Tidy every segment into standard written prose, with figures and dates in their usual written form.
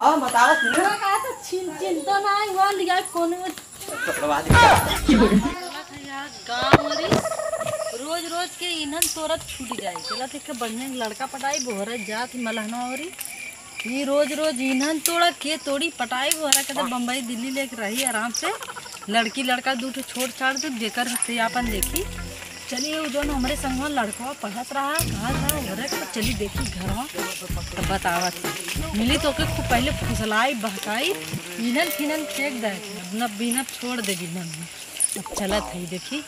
बताओ थोड़ा का तो चिंता ना है वो लिया कोने में पकड़वा दे यार गांव रे रोज रोज के इन्हन तोरत छूट जाए चला देख के बढ़िया लड़का पटाई बोहरा जात मलहना औरी ये रोज रोज इन्हन तोड़ा के तोड़ी पटाई बोहरा के बम्बई दिल्ली लेके रही आराम से लड़की लड़का दू ठो छोड़ छाड़ दे देकर से अपन देखी चलिए वो जो हमारे संग लड़का पढ़त रहा कहाँ था हो रहा चली देखी घर तो बतावत मिली तो के खूब पहले फुसलाई बहकाई इनन फिनन फेंक दे न बिना छोड़ दे मन अब चलत है देखी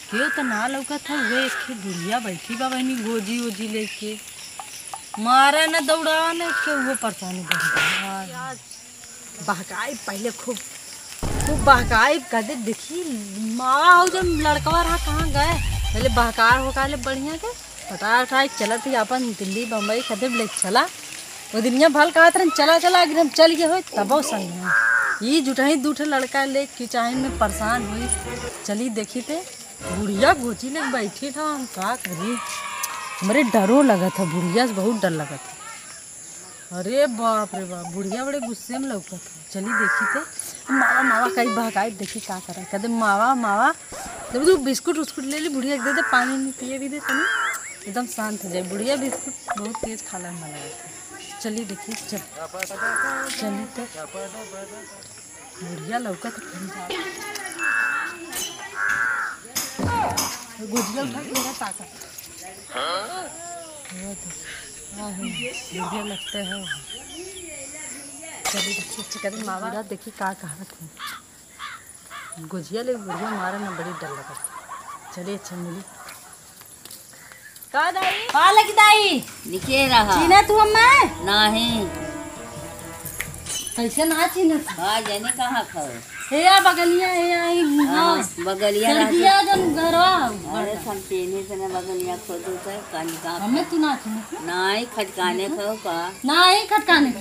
क्यों तो ना लौका था वे एक बुढ़िया बैठी बा बहनी गोजी ओजी लेके मारा न दौड़ा न के वो परेशानी बढ़ बहकाई पहले खूब खूब बहकाई कदे देखी माँ जब लड़का रहा कहाँ गए पहले बहकार होका ले बढ़िया के पटा उठाई चलत ही अपन दिल्ली बम्बई कदे ले चला वो दिनिया भल कहा तरह चला चला अगर हम चल गए हो तबो संग ये जुटाई दूठे लड़का ले किचाइन में परेशान हुई चली देखी थे बुढ़िया गोची ले बैठी था हम का करी हमारे डरो लगा था बुढ़िया से बहुत डर लगा था अरे बाप रे बाप बुढ़िया बड़े गुस्से में लौका था चली देखी थे मावा मावा कहीं बहकाई देखी का करा कहते मावा मावा जब तू बिस्कुट उस्कुट ले ली बुढ़िया दे दे पानी नहीं पिए भी दे तनी एकदम शांत हो जाए बुढ़िया बिस्कुट बहुत तेज खाला में लगा था चली देखी चली तो बुढ़िया लौका तो गुजिया उठा के मेरा ताकत बुढ़िया लगते हैं चली देखी अच्छी कहते मावा देखी का कहा थी गुजिया ले बुढ़िया मारा ना बड़ी डर लगा चलिए अच्छा मिली का दाई का लगी दाई लिखे रहा चीना तू अम्मा नहीं कैसे ना चीना हाँ जाने कहाँ खाओ हे या बगलिया हे आई हां बगलिया लड़किया जन घरवा अरे हम पेने से ना बगलिया खोदो से कानी का हमें तू ना चीना नहीं खटकाने खाओ का नहीं खटकाने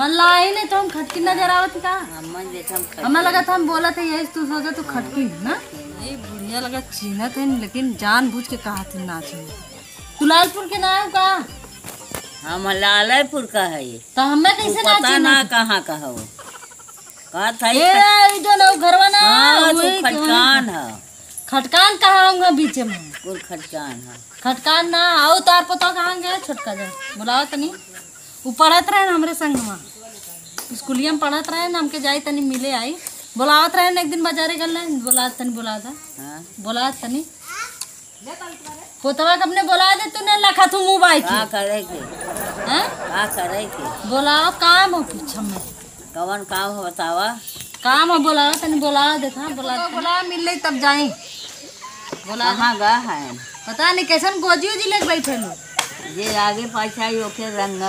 मल्लाई नहीं तो हम खटकी नजर आवत का हमन देखम हमें लगा था हम बोला था यही तू सोचा तू खटकी ना ये बुढ़िया लगा चीना थे लेकिन जानबूझ के कहा थे ना चीना तू लालपुर के ना का हम लालपुर का है ये तो हमें कैसे ना पता ना कहाँ का हो का था ये जो ना घरवा ना हाँ तो खटकान है खटकान कहाँ होगा बीच में कुल खटकान है खटकान ना आओ तार पता कहाँ गया छोटका जा बुलाओ तनी वो पढ़त रहे ना हमारे संग में स्कूलिया में पढ़त रहे ना हमके जाई तनी मिले आई बुलावत रहे ना एक दिन बाजारे गल बुला तनी बुला दा बुला तनी पोतवा कब ने बुला दे तूने लखा तू मुँह बाई का करे के हैं का करे के बुलाओ काम हो पूछा मैं कवन काम हो बतावा काम हो बुलाओ तनी बुलाओ देखा बुला मिल ले तब जाए बुला कहाँ गा है पता नहीं कैसन गोजी उजी लेके बैठे लो ये आगे पाछा ओके रंग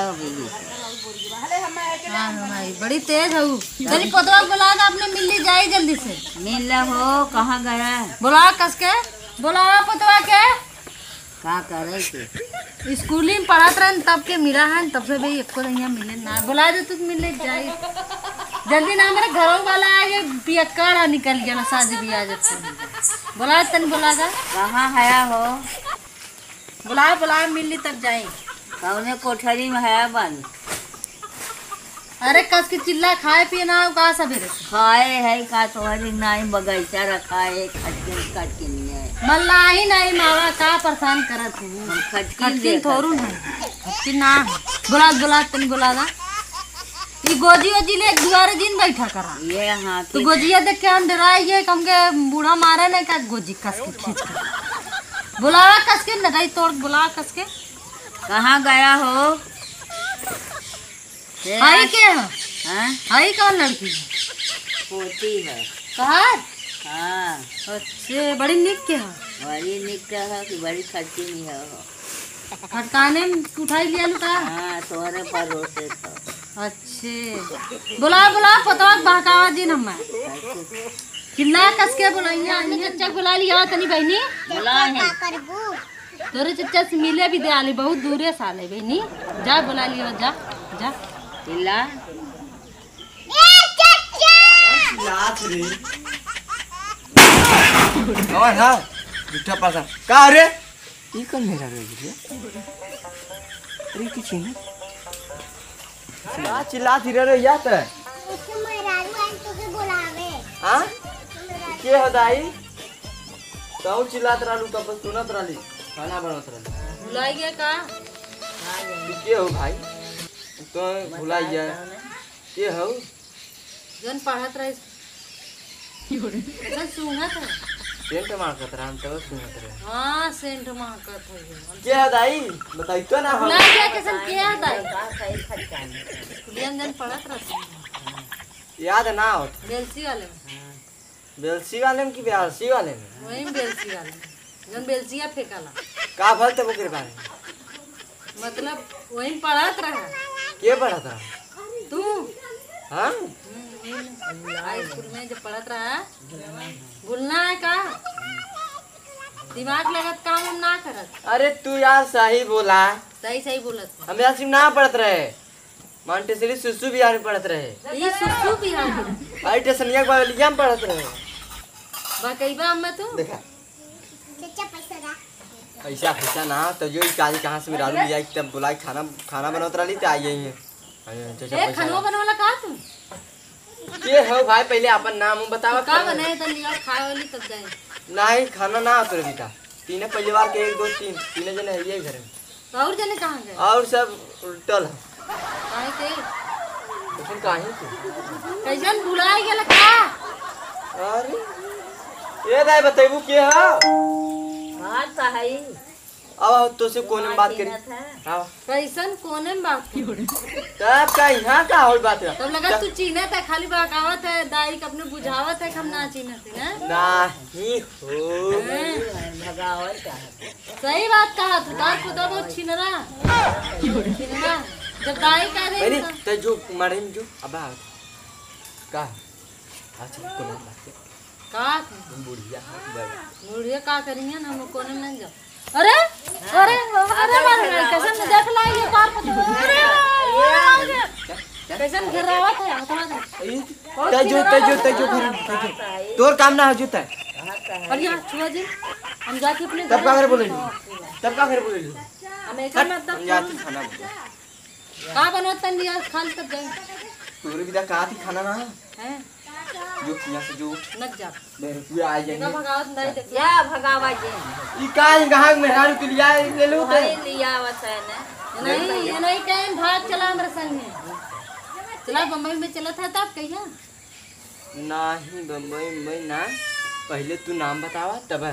हाँ बड़ी तेज है चली पोतवा बुला के अपने मिल ली जाए जल्दी से मिल हो कहाँ गया बुला कस के बुला पोतवा के का करे के स्कूली में पढ़ात रहे तब के मिला है तब से भाई एक यहाँ मिले ना बुला दे तू मिले जाए जल्दी ना मेरे घरों वाला आगे पियक्कड़ निकल गया शादी ब्याह जब बुला तन बुला दा कहाँ है हो बुला बुला मिल ली तब जाए कौने कोठरी में है बन अरे कस के चिल्ला खाए पिए ना कहा सवेरे खाए है का तोहरी नहीं बगीचा रखा है खटके नहीं है मल्लाई नहीं मावा का परेशान करत हूँ हम खटकी थोरू है खटकी ना बुला बुला तन बुला दा ये गोजी वोजी ले दुआरे दिन बैठा करा ये हाँ तो गोजिया देख के हम डराए ये कम के बूढ़ा मारे नहीं का गोजी कस के खींच के बुला कस के लगाई तोड़ बुला कस के कहाँ गया हो आई के हाँ आई कौन लड़की पोती है कहा हाँ अच्छे बड़ी निक के है बड़ी निक है कि बड़ी खटकी नहीं है खटकाने में उठाई लिया लुका हाँ तोहरे पर रोते तो अच्छे बुला बुला पता बहकावा जी नम्मा किल्ला कस के बुलाइया अन्य चच्चा बुला लिया तनी बहनी बुला है तोरे चच्चा से मिले भी दे आली बहुत दूरे साले बहनी जा बुला लिया जा जा पिल्ला नाच रे और हां बिठा पासा का रे ई कौन मेरा रे अरे किछ नहीं का चिल्ला धीरे रे यात है हां के हो दाई तो चिल्लात रहलू तब सुनत रहली खाना बनत रहली भुलाई गया का के हो भाई तो भुलाइया के हो जन पढ़त रहे जन सुंगत है सेंट मारत रहा हम तब सुनत रहे हां सेंट महकत है के हो दाई बताई तो ना हो भुलाई गया कैसन के याद आई का सही खच्चान स्कूलियन जन पढ़त रहे याद ना हो बेलसी वाले बेलसी वाले में कि बेलसी वाले में वही बेलसी वाले जन बेलसिया फेंकाला का भल तब ओकरे बारे में मतलब वही पढ़त रहा के पढ़ा था तू हां हाई स्कूल में जब पढ़त रहा भूलना है का दिमाग लगत काम हम ना करत अरे तू यार सही बोला सही सही बोलत है। हम यार सिर्फ ना पढ़त रहे मांटेसरी सुसु बिहार में पढ़त रहे ये सुसु बिहार के आई टेसनिया बालिया में पढ़त रहे बकैबा अम्मा तू देखा पैसा पैसा ना तो जो काजी कहाँ से मिला लिया तब बुलाई खाना बनत रही तो आई है ए खाना बनवाला का तू के हो भाई पहले अपन नाम बतावा का बनाए त लिया खाए वाली तब जाए नहीं खाना ना उतर बीता तीन परिवार के 1 2 3 तीन जने है ये घर में तो और जने कहां गए और सब उल्टल है काहे के लेकिन काहे के कैसन भुलाई गेल का अरे ये दाई बताइबू के हो हां तो है अब तो से कोने में बात करी आओ कैसन कोने में बात की तब का यहाँ का होल बात है तब लगा तू चीनत है खाली बकावत है दाई के अपने बुझावत है कि हम ना चीनत है ना नहीं हो भगावल का सही बात कहा तू तार खुदा बहुत छिनरा छिनरा जब दाई कह रही नहीं तो जो मारे में जो अब आ का अच्छा कोने में बात का बुढ़िया बुढ़िया का करिए ना हम कोने में नहीं जा अरे अरे अरे मार कैसन देख ला ये कार अरे कैसन गिरावत है हथवा तजो तोर काम ना हो जूता और यहाँ छुआ जी हम जाके अपने तब का घर बोले तब का घर बोले हम एक में हम तब जाती खाना का बनवत तन लिया खाल तब जाए तोरे बिदा का थी खाना ना हैं जो यहाँ से जो नक जा रुपया आ जाएंगे भगावत नहीं देख या भगावा जी ई काज कहां मेहरारू के लिए ले लो तो भाई लिया वतन नहीं ये नहीं कहीं भाग चला हमारे संग में चला बम्बई में चला था तब कहिया नहीं बम्बई में ना पहले तू नाम बतावा तब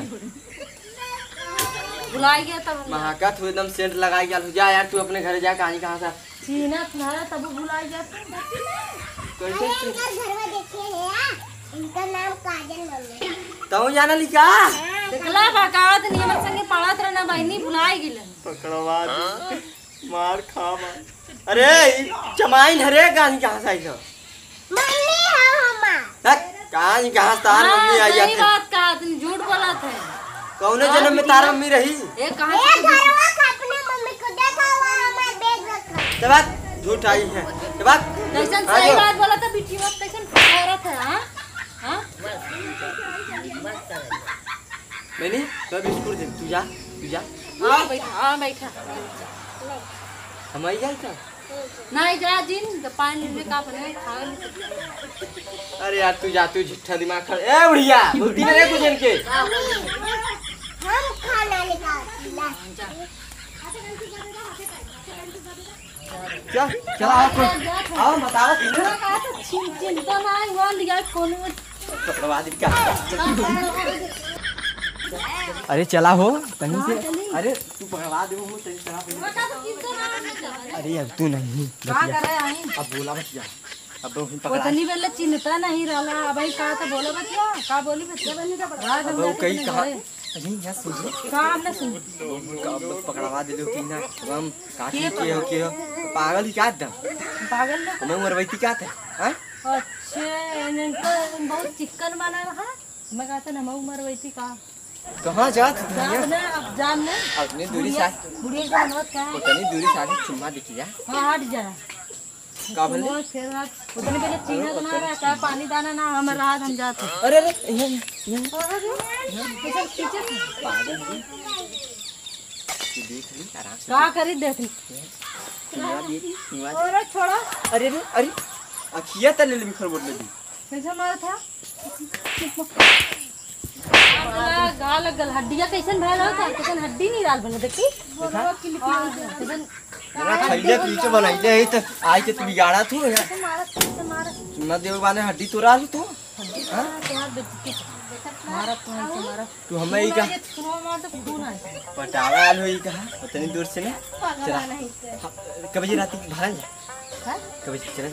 बुलाई गया तब महाका तू एकदम सेंट लगा गया जा यार तू अपने घर जा कहानी कहां से सीना तुम्हारा तब बुलाई गया कैसे इनका नाम काजल मम्मी तो जाना लिखा देखला भगावत नहीं हमारे संग पढ़त रहना बहनी बुलाई गेलन पकड़वा दे मार खा मार अरे जमाइन हरे कहानी कहां से आई हो मम्मी है हमार कहानी कहां से तार मम्मी आई सही है बात कहा तुम झूठ बोला थे कौने जन्म में तार मम्मी रही ये कहां ये से घरवा का अपने मम्मी को देखा हुआ हमारा बैग रखा तब बात झूठ आई है तब बात कैसन सही बात बोला था बिटी वक्त कैसन औरत है हां हां मैंने तो बिस्कुट दे तू जा हां बैठा हम आई जाए था नहीं जा जिन तो पानी में का बने खा ली अरे यार तू जा तू झिट्ठा दिमाग खा ए बुढ़िया बोलती ना रे कुछ इनके हम खाना निकाल ला क्या चला आओ बताओ चिंता ना हुआ लिया कोने में पकड़वा दी क्या अरे चला हो कहीं से अरे तू पकड़वा दे वो तेरी तरह अरे यार तू नहीं का करे आई अब बोला मत जा अब वो पकड़ा उतनी बेले चिंता नहीं रहला भाई का तो बोलो बच्चा का बोली बच्चा बनी का बता अब वो कहीं कहा अरे यार सुन का हमने सुन कब पकड़वा दे लो कि ना हम काटी के हो पागल ही क्या दम पागल ना हम उम्र वैती क्या था हां अच्छा इनका बहुत चिकन बना रहा मैं कहता ना मैं उम्र वैसी का कहां जात जाने अब जानने अपनी दूरी से बुढ़िया का नोट का उतनी दूरी से आके चुम्मा दिखिया हां हट जा का बोले वो फिर रात उतने पहले चीना तो ना रहता पानी दाना ना हम रात हम जाते अरे अरे ये कैसे पीछे पागल है तू देख ली आराम से का करी देख ली चुमा दिए चुमा दिए। और छोड़ा अरे अरे अरे अखिया तले ले बिखर बोल दी। कैसे मारा था गा लगल हड्डिया कैसन भैल होता कैसन हड्डी नहीं डाल बने देखी कैसन मेरा खैले पीछे बनाइले है तो आज के तू बिगाड़ा तू यार। कैसे मारा चुना देव बाने हड्डी तोड़ा ली तू। हड्डी तुम्हार बेइज्जती मारा तू ऐसे मारा तू हमें ही कहा सुनो मार तो खून आ पटावा आल होई कहा उतनी दूर से ना चला कब बजे रात भाग जा है कब बजे चला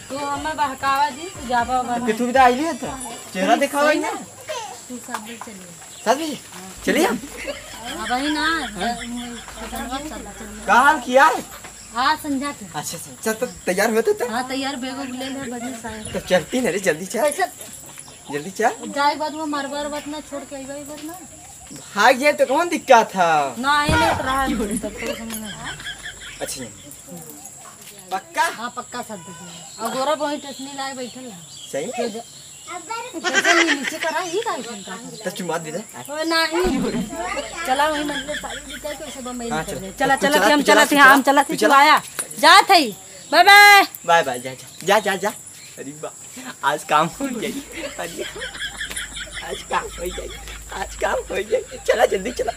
तू हमें बहकावा दी तू जाबा कि तू भी तो आइली है तो चेहरा दिखावा ही ना तू सब ले चलिए 7 बजे चलिए हम अब ही ना धन्यवाद चल कहाँ हाल किया है। हाँ संध्या के अच्छा चल तो तैयार हुए तो हाँ तैयार बैग ले ले बजे सारे तो चलती ना रे जल्दी चल कैसे जल्दी चल जाए बाद वो मरबर बात ना छोड़ के आई बात ना भाग गया तो कौन दिक्कत था। ना आए नहीं रहा है तब तो समझना अच्छा पक्का हाँ पक्का सब दीजिए और गोरा बहुत टेस्नी लाए बैठल है सही कैसे नीचे करा ही का ऐसा तो चुमा दे दे। ओए नहीं चला वही मतलब सारी दिखा तो ऐसे बम्बई हाँ, निकल चल। गए चला तू चला चला, हम तू चला, चला थे हम चला थे तू चला। चलाया जा थे बाय बाय बाय बाय जा जा जा जा अरे वाह आज काम हो जाए अरे आज काम हो जाए आज काम हो जाए चला जल्दी चला।